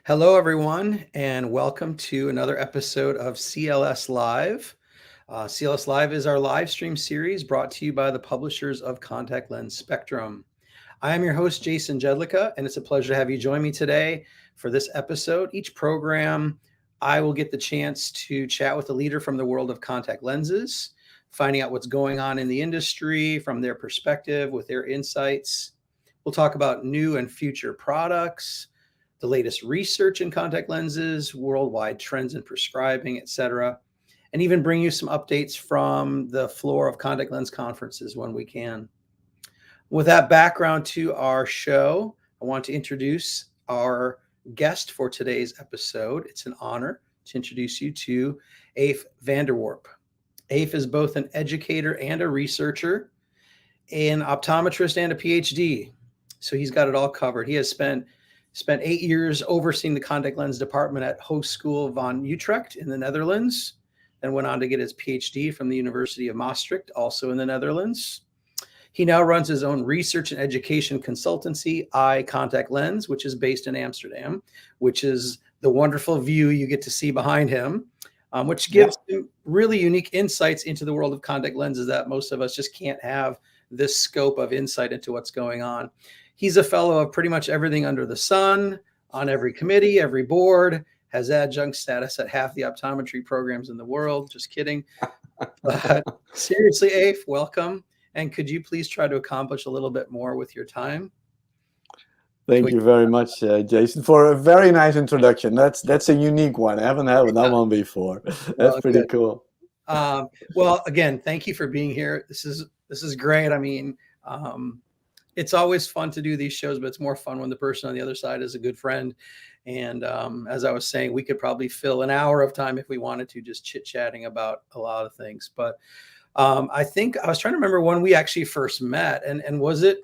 Hello, everyone, and welcome to another episode of CLS Live. CLS Live is our live stream series brought to you by the publishers of Contact Lens Spectrum. I am your host, Jason Jedlicka, and it's a pleasure to have you join me today for this episode. Each program, I will get the chance to chat with a leader from the world of contact lenses, finding out what's going on in the industry from their perspective with their insights. We'll talk about new and future products, the latest research in contact lenses, worldwide trends in prescribing, etc., and even bring you some updates from the floor of contact lens conferences when we can. With that background to our show, I want to introduce our guest for today's episode. It's an honor to introduce you to Afe Vanderwarp. Afe is both an educator and a researcher, an optometrist and a PhD. So he's got it all covered. He has spent 8 years overseeing the contact lens department at Hogeschool van Utrecht in the Netherlands, then went on to get his PhD from the University of Maastricht, also in the Netherlands. He now runs his own research and education consultancy, Eye Contact Lens, which is based in Amsterdam, which is the wonderful view you get to see behind him, which gives him really unique insights into the world of contact lenses that most of us just can't have this scope of insight into what's going on. He's a fellow of pretty much everything under the sun, on every committee, every board, has adjunct status at half the optometry programs in the world. Just kidding. But seriously, Afe, welcome. And could you please try to accomplish a little bit more with your time? Thank you very much, Jason, for a very nice introduction. That's a unique one. I haven't had that one before. That's pretty cool. Well, again, thank you for being here. This is great. I mean, it's always fun to do these shows, but it's more fun when the person on the other side is a good friend. And as I was saying, we could probably fill an hour of time if we wanted to, just chit-chatting about a lot of things. But I think I was trying to remember when we actually first met, and was it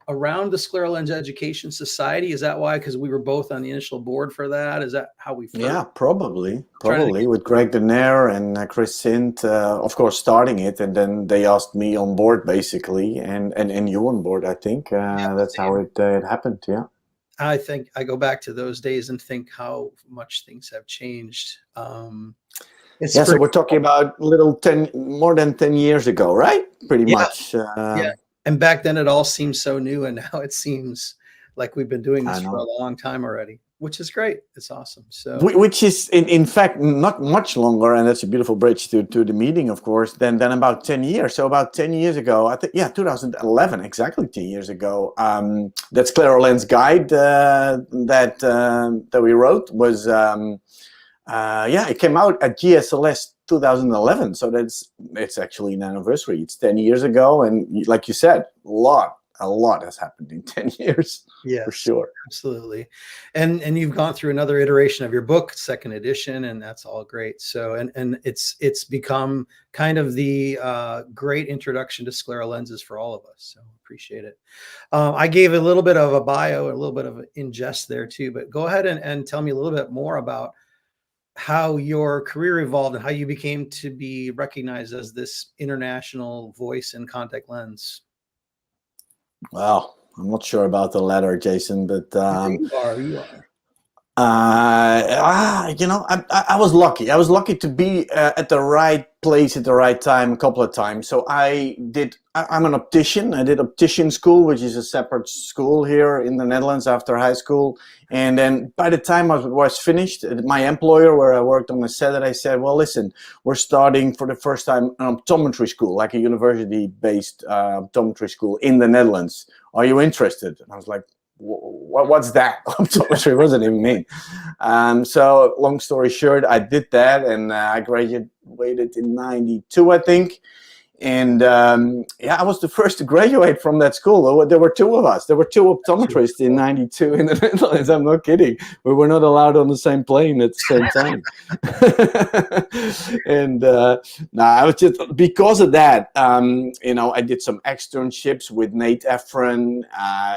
around the Scleral Lens Education Society? Is that why? Because we were both on the initial board for that. Is that how we first? Yeah, probably with Greg Denaire and Chris Sint, of course, starting it, and then they asked me on board basically, and you on board. I think that's how it happened. Yeah. I think I go back to those days and think how much things have changed. So we're talking about more than 10 years ago, right? Pretty much. Yeah. And back then it all seemed so new, and now it seems like we've been doing this for a long time already, which is great. It's awesome. So, which is in fact not much longer, and that's a beautiful bridge to the meeting, of course, than about 10 years. So about 10 years ago, I think, 2011, exactly 10 years ago, that Scleral Lens guide that we wrote was, it came out at GSLS 2011. So it's actually an anniversary. It's 10 years ago, and like you said, a lot has happened in 10 years. Yeah, for sure. Absolutely. And you've gone through another iteration of your book, second edition, and that's all great. So, and it's become kind of the great introduction to scleral lenses for all of us. So appreciate it. I gave a little bit of a bio, a little bit of an ingest there too, but go ahead and tell me a little bit more about how your career evolved and how you became to be recognized as this international voice in contact lens. Well, I'm not sure about the latter, Jason, but you are. I was lucky. I was lucky to be at the right place at the right time a couple of times. So I'm an optician. I did optician school, which is a separate school here in the Netherlands after high school. And then by the time I was finished, my employer where I worked on the set, I said, well, listen, we're starting for the first time an optometry school, like a university-based optometry school in the Netherlands. Are you interested? And I was like, what's that? Optometry, what does it even mean? So long story short, I did that, and I graduated in 92, I think. And I was the first to graduate from that school. There were two of us. There were two optometrists in 92 in the Netherlands. I'm not kidding. We were not allowed on the same plane at the same time. And I was just, because of that, I did some externships with Nate Ephron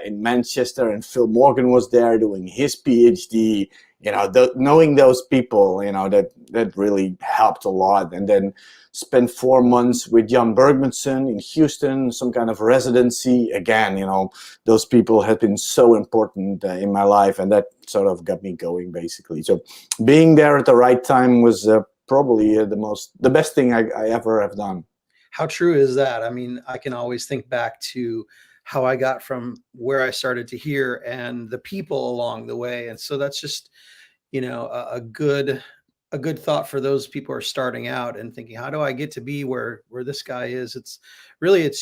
in Manchester, and Phil Morgan was there doing his PhD. knowing those people, that really helped a lot. And then spent 4 months with Jan Bergmanson in Houston, some kind of residency. Again, those people have been so important in my life, and that sort of got me going, basically. So being there at the right time was probably the best thing I ever have done. How true is that? I mean, I can always think back to how I got from where I started to here and the people along the way. And so that's just, a good thought for those people who are starting out and thinking, how do I get to be where this guy is? It's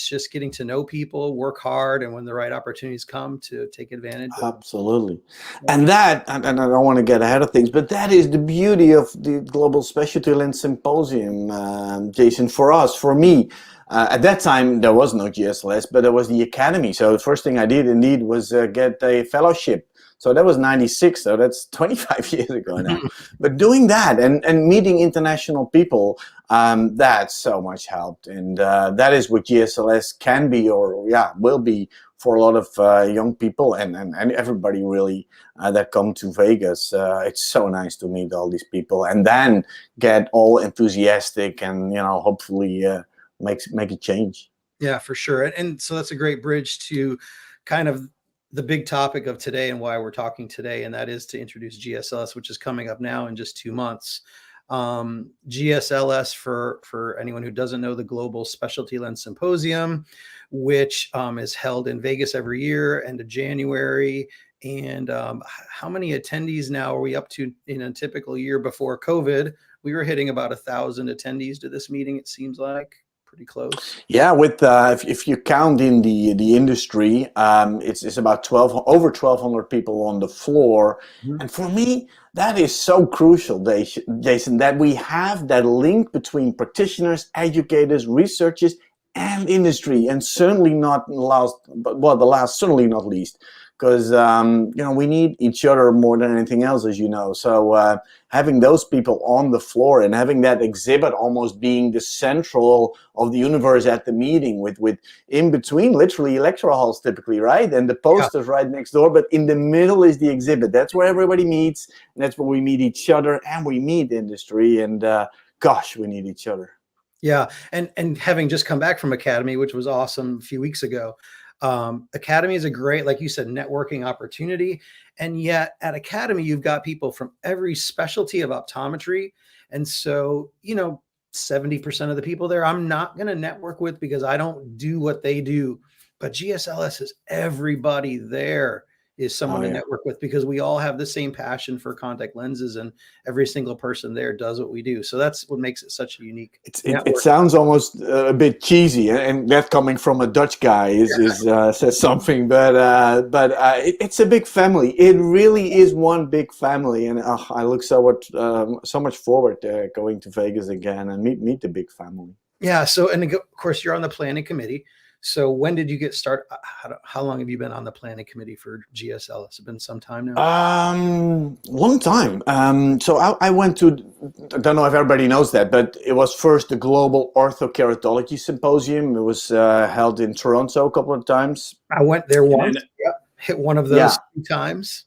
just getting to know people, work hard, and when the right opportunities come, to take advantage of them. Absolutely. And I don't want to get ahead of things, but that is the beauty of the Global Specialty Lens Symposium, Jason, for me. At that time, there was no GSLS, but there was the Academy. So the first thing I did indeed was get a fellowship. So that was 96, so that's 25 years ago now. But doing that and meeting international people, that so much helped. And that is what GSLS can be, or will be, for a lot of young people and everybody really that come to Vegas. It's so nice to meet all these people and then get all enthusiastic and, hopefully make a change. Yeah, for sure. And so that's a great bridge to kind of the big topic of today and why we're talking today, and that is to introduce GSLS, which is coming up now in just 2 months. GSLS, for anyone who doesn't know, the Global Specialty Lens Symposium, which is held in Vegas every year, end of January. And how many attendees now are we up to? In a typical year before COVID, we were hitting about 1,000 attendees to this meeting, it seems like. Pretty close. Yeah, with if you count in the industry, it's about over 1,200 people on the floor. Mm-hmm. And for me, that is so crucial, Jason, that we have that link between practitioners, educators, researchers, and industry, and certainly not last, certainly not least, because we need each other more than anything else, as you know. So having those people on the floor and having that exhibit almost being the central of the universe at the meeting, with in between literally lecture halls typically, right, and the posters right next door, but in the middle is the exhibit. That's where everybody meets, and that's where we meet each other and we meet industry. And gosh, we need each other. Yeah, and having just come back from Academy, which was awesome a few weeks ago, Academy is a great, like you said, networking opportunity. And yet at Academy, you've got people from every specialty of optometry. And so, 70% of the people there, I'm not going to network with because I don't do what they do. But GSLS is everybody there is someone to network with, because we all have the same passion for contact lenses, and every single person there does what we do. So that's what makes it such a unique. It sounds almost a bit cheesy, and that coming from a Dutch guy says something. But it's a big family. It really is one big family, and I look so much forward to going to Vegas again and meet the big family. Yeah. So, and of course, you're on the planning committee. So when did you get started? How long have you been on the planning committee for GSL? It's been some time now. Long time. So I went to, I don't know if everybody knows that, but it was first the Global Orthokeratology Symposium. It was held in Toronto a couple of times. I went there once. Hit one of those 2 times.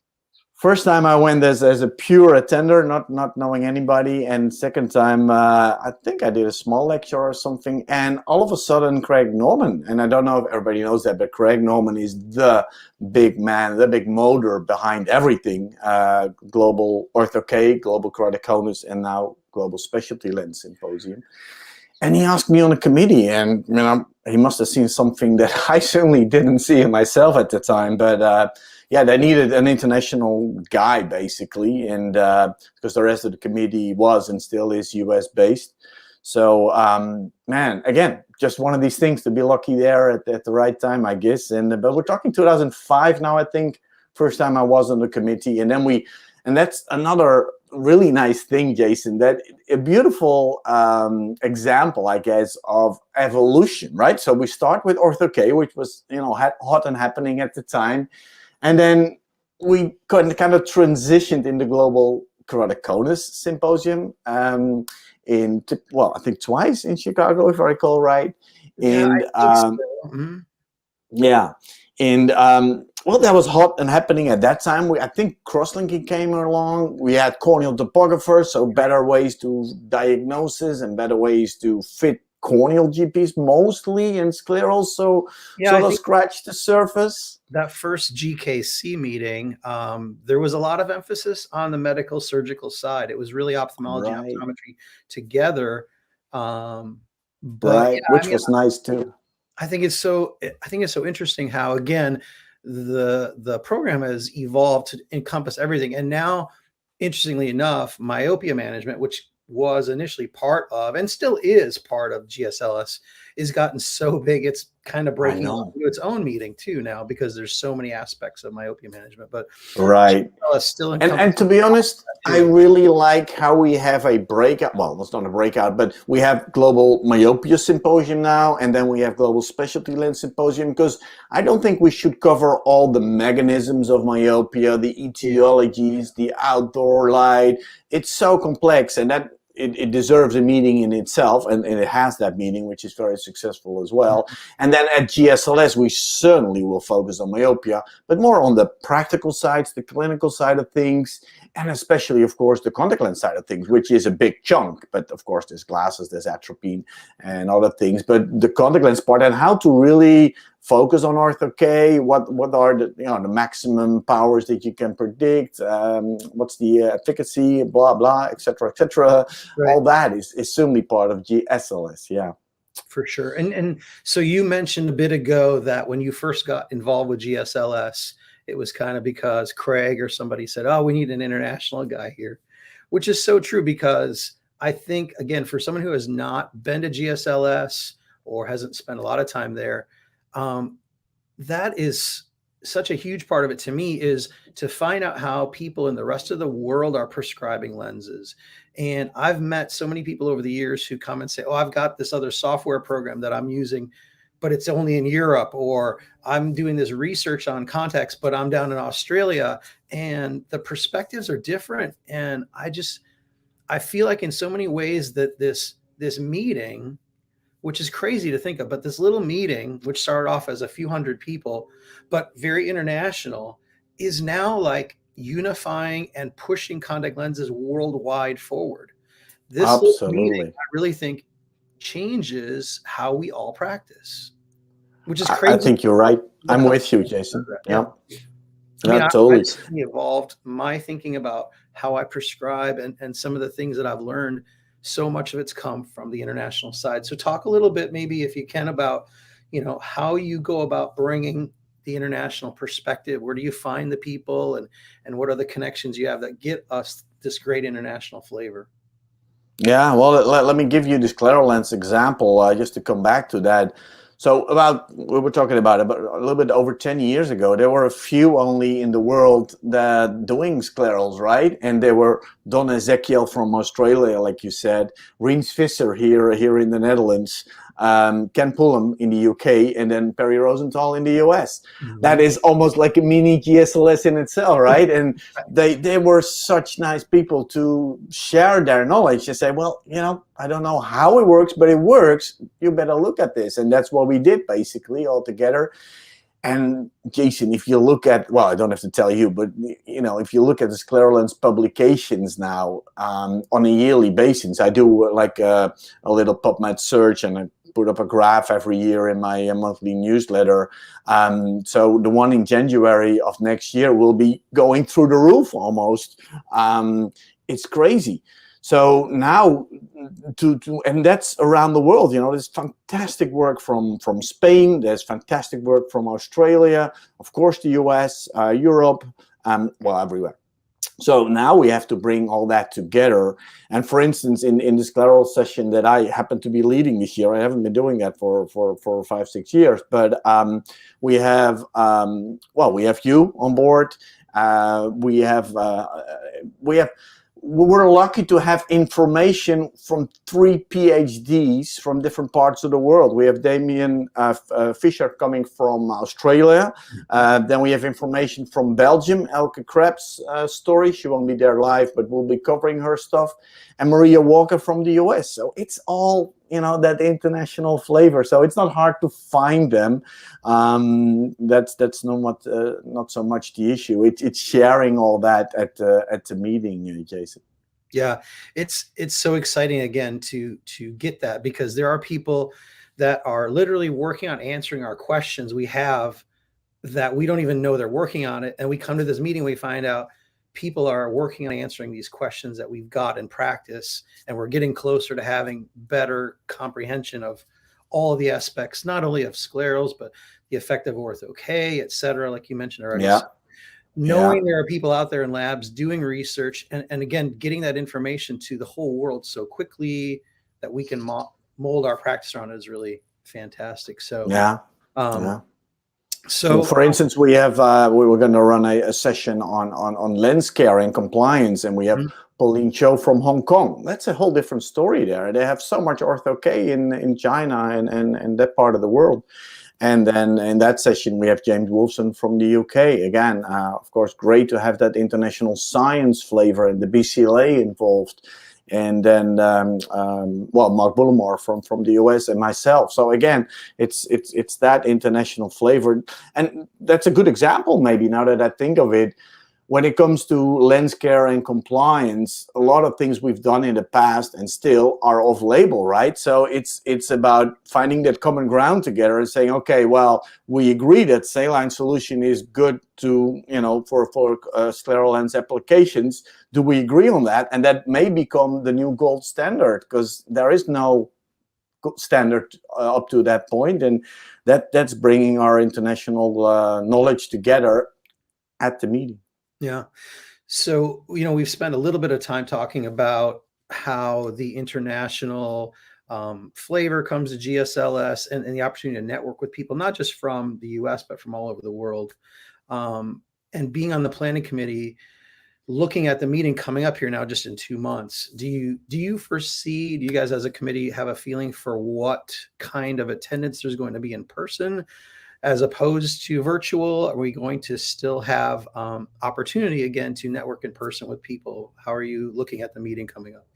First time I went as a pure attender, not knowing anybody, and second time I think I did a small lecture or something, and all of a sudden Craig Norman, and I don't know if everybody knows that, but Craig Norman is the big man, the big motor behind everything, Global Ortho-K, Global Keratoconus, and now Global Specialty Lens Symposium. And he asked me on a committee, and he must have seen something that I certainly didn't see in myself at the time, but they needed an international guy, basically, and because the rest of the committee was and still is US based. So, again, just one of these things to be lucky there at the right time, I guess. But we're talking 2005 now, I think, first time I was on the committee, and that's another really nice thing, Jason, that a beautiful example, I guess, of evolution, right? So we start with Ortho-K, which was hot and happening at the time. And then we kind of transitioned in the Global Keratoconus Symposium I think twice in Chicago, if I recall right. And Yeah, and well, that was hot and happening at that time. I think cross-linking came along. We had corneal topographers, so better ways to diagnosis and better ways to fit corneal GPs mostly, and scleral. So Yeah, I sort of think scratched the surface. that first GKC meeting, there was a lot of emphasis on the medical surgical side. It was really ophthalmology and Right, optometry together. But right, yeah, I which mean, was nice too. I think it's so interesting how, again, the program has evolved to encompass everything. And now, interestingly enough, myopia management, which was initially part of and still is part of GSLS, is gotten so big it's kind of I breaking off know. into its own meeting too now, because there's so many aspects of myopia management. But Right. GSLS still And encompasses to be honest, that I too. really like how we have a breakout. Well, it's not a breakout, but we have Global Myopia Symposium now, and then we have Global Specialty Lens Symposium, because I don't think we should cover all the mechanisms of myopia, the Yeah. etiologies, the outdoor light. It's so complex, and that it deserves a meeting in itself, and it has that meeting, which is very successful as well. And then at GSLS, we certainly will focus on myopia, but more on the practical sides, the clinical side of things, and especially, of course, the contact lens side of things, which is a big chunk. But of course, there's glasses, there's atropine, and other things. But the contact lens part, and how to really focus on ortho K, what are the the maximum powers that you can predict, what's the efficacy, blah blah, etc. etc. Right. All that is certainly part of GSLS. Yeah. For sure. And so you mentioned a bit ago that when you first got involved with GSLS, it was kind of because Craig or somebody said, "Oh, we need an international guy here," which is so true, because I think, again, for someone who has not been to GSLS or hasn't spent a lot of time there, um, that is such a huge part of it to me, is to find out how people in the rest of the world are prescribing lenses. And I've met so many people over the years who come and say, "Oh, I've got this other software program that I'm using, but it's only in Europe," or "I'm doing this research on contacts, but I'm down in Australia." And the perspectives are different. And I feel like in so many ways that this meeting, which is crazy to think of, but this little meeting, which started off as a few hundred people, but very international, is now like unifying and pushing contact lenses worldwide forward. This little meeting, Absolutely. I really think, changes how we all practice, which is I crazy. think you're right. But I'm how with you, does Jason. that? Yeah. Yeah. I mean, Yeah, I've totally. certainly evolved my thinking about how I prescribe, and some of the things that I've learned. So much of it's come from the international side. So talk a little bit, maybe if you can, about how you go about bringing the international perspective. Where do you find the people, and what are the connections you have that get us this great international flavor? Yeah, well, let me give you this ClearLens example, just to come back to that. So we were talking about a little bit over 10 years ago, there were a few only in the world that doing sclerals, right? And they were Don Ezekiel from Australia, like you said, Rens Visser here in the Netherlands, Ken Pullum in the UK, and then Perry Rosenthal in the US. That Mhm. is almost like a mini GSLS in itself, right? And they were such nice people to share their knowledge. They say, well, I don't know how it works, but it works. You better look at this. And that's what we did basically all together. And Jason, if you look at, well, I don't have to tell you, but if you look at the Sclerolens publications now, on a yearly basis, I do like a little PubMed search, and I put up a graph every year in my monthly newsletter. So the one in January of next year will be going through the roof almost. It's crazy. So now, and that's around the world. There's fantastic work from Spain. There's fantastic work from Australia, of course, the US, Europe, well, everywhere. So now we have to bring all that together. And for instance, in the scleral session that I happen to be leading this year, I haven't been doing that for 5-6 years, but we have we have you on board. We're lucky to have information from 3 PhDs from different parts of the world. We have Damien Fischer coming from Australia. Then we have information from Belgium, Elke Krebs' story. She won't be there live, but we'll be covering her stuff. And Maria Walker from the US. So it's all that international flavor. So it's not hard to find them. That's not so much the issue. It's sharing all that at the meeting, Jason. Yeah, it's so exciting again to get that, because there are people that are literally working on answering our questions we have that we don't even know they're working on it. And we come to this meeting, we find out people are working on answering these questions that we've got in practice, and we're getting closer to having better comprehension of all of the aspects, not only of sclerals, but the effect of ortho-K, et cetera, like you mentioned already. Yeah. So knowing there are people out there in labs doing research, and again, getting that information to the whole world so quickly that we can mold our practice around it is really fantastic. So, So, for instance, we were going to run a session on lens care and compliance, and we have Pauline Cho from Hong Kong. That's a whole different story there. They have so much ortho-K in China and that part of the world. And then in that session, we have James Wolfson from the UK. Again, of course, great to have that international science flavor and the BCLA involved. And then, Mark Bullimore from the US, and myself. So again, it's that international flavor. And that's a good example, maybe, now that I think of it. When it comes to lens care and compliance, a lot of things we've done in the past and still are off-label, right? So it's about finding that common ground together and saying, okay, well, we agree that saline solution is good to, for scleral lens applications. Do we agree on that? And that may become the new gold standard, because there is no standard up to that point, and that's bringing our international knowledge together at the meeting. Yeah. So, we've spent a little bit of time talking about how the international flavor comes to GSLS, and the opportunity to network with people, not just from the US, but from all over the world. And being on the planning committee, looking at the meeting coming up here now just in 2 months, do you foresee, do you guys as a committee have a feeling for what kind of attendance there's going to be in person as opposed to virtual? Are we going to still have opportunity again to network in person with people? How are you looking at the meeting coming up?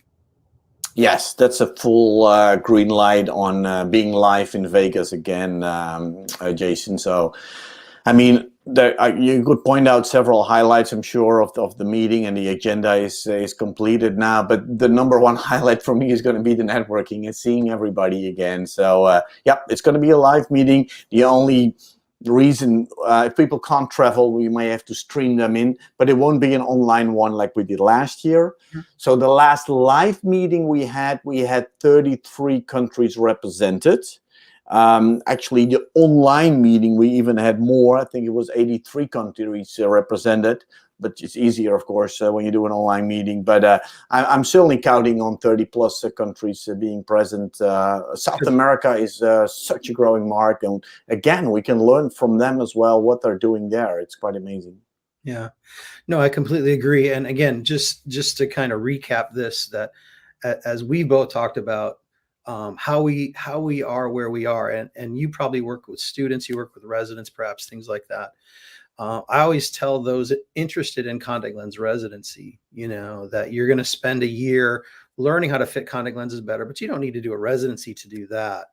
Yes, that's a full green light on being live in Vegas again, Jason. So, I mean, you could point out several highlights, I'm sure, of the meeting, and the agenda is completed now. But the number one highlight for me is going to be the networking and seeing everybody again. So, it's going to be a live meeting. The only reason, if people can't travel, we may have to stream them in, but it won't be an online one like we did last year. So the last live meeting we had 33 countries represented. Actually, the online meeting, we even had more. I think it was 83 countries represented, but it's easier, of course, when you do an online meeting. But I'm certainly counting on 30 plus countries being present. South America is such a growing market. And again, we can learn from them as well, what they're doing there. It's quite amazing. Yeah, no, I completely agree. And again, just to kind of recap this, that as we both talked about, how we are where we are, and you probably work with students, you work with residents, perhaps things like that. I always tell those interested in contact lens residency, that you're going to spend a year learning how to fit contact lenses better, but you don't need to do a residency to do that.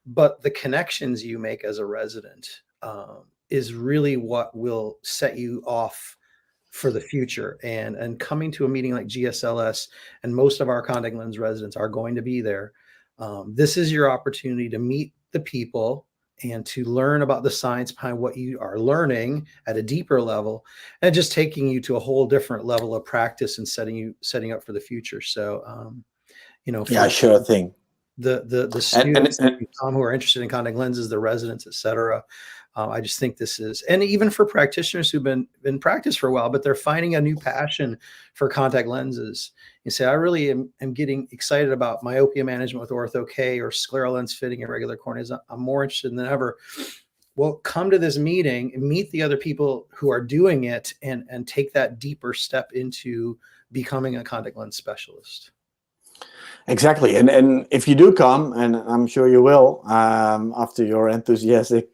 But the connections you make as a resident is really what will set you off for the future. And coming to a meeting like GSLS, and most of our contact lens residents are going to be there. This is your opportunity to meet the people and to learn about the science behind what you are learning at a deeper level, and just taking you to a whole different level of practice and setting up for the future. So, Sure thing. The students who are interested in contact lenses, the residents, et cetera. I just think this is, and even for practitioners who've been in practice for a while, but they're finding a new passion for contact lenses. You say, I really am getting excited about myopia management with ortho-K or scleral lens fitting and regular corneas. I'm more interested than ever. Well, come to this meeting and meet the other people who are doing it, and take that deeper step into becoming a contact lens specialist. Exactly, and if you do come, and I'm sure you will, after your enthusiastic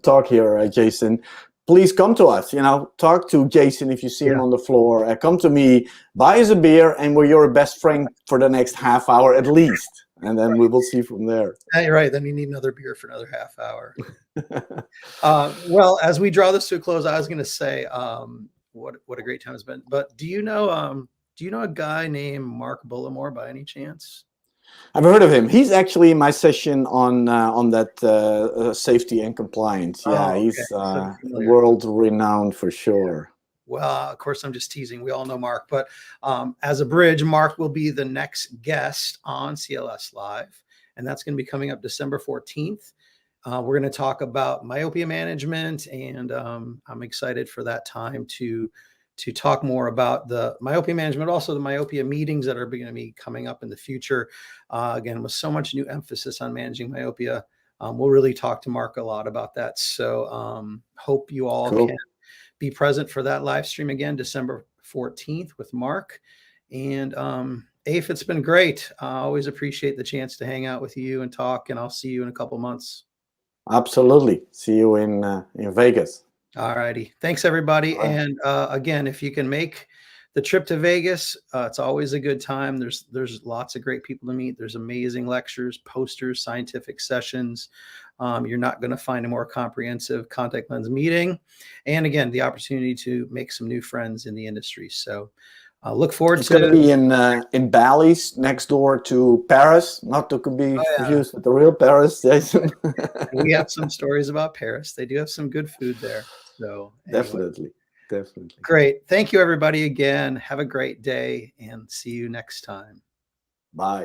talk here, Jason, please come to us. Talk to Jason if you see him on the floor. Come to me, buy us a beer, and we're your best friend for the next half hour at least. And then we will see from there. You're right. Then you need another beer for another half hour. Well, as we draw this to a close, I was going to say, what a great time it's been. But do you know a guy named Mark Bullimore by any chance? I've heard of him. He's actually in my session on that safety and compliance. Yeah, okay. He's world renowned for sure. Well, of course, I'm just teasing. We all know Mark, but as a bridge, Mark will be the next guest on CLS Live, and that's going to be coming up December 14th. We're going to talk about myopia management, and I'm excited for that time to talk more about the myopia management, also the myopia meetings that are going to be coming up in the future. Again, with so much new emphasis on managing myopia, we'll really talk to Mark a lot about that. So hope you all can be present for that live stream again, December 14th with Mark. And Afe, it's been great. I always appreciate the chance to hang out with you and talk, and I'll see you in a couple months. Absolutely. See you in Vegas. All righty. Thanks, everybody. Right. And again, if you can make the trip to Vegas, it's always a good time. There's lots of great people to meet. There's amazing lectures, posters, scientific sessions. You're not going to find a more comprehensive contact lens meeting. And again, the opportunity to make some new friends in the industry. So look forward to it. It's going to be in Bally's, next door to Paris, not to be confused with the real Paris, Jason. We have some stories about Paris. They do have some good food there. So anyway. Definitely. Great. Thank you, everybody, again. Have a great day, and see you next time. Bye.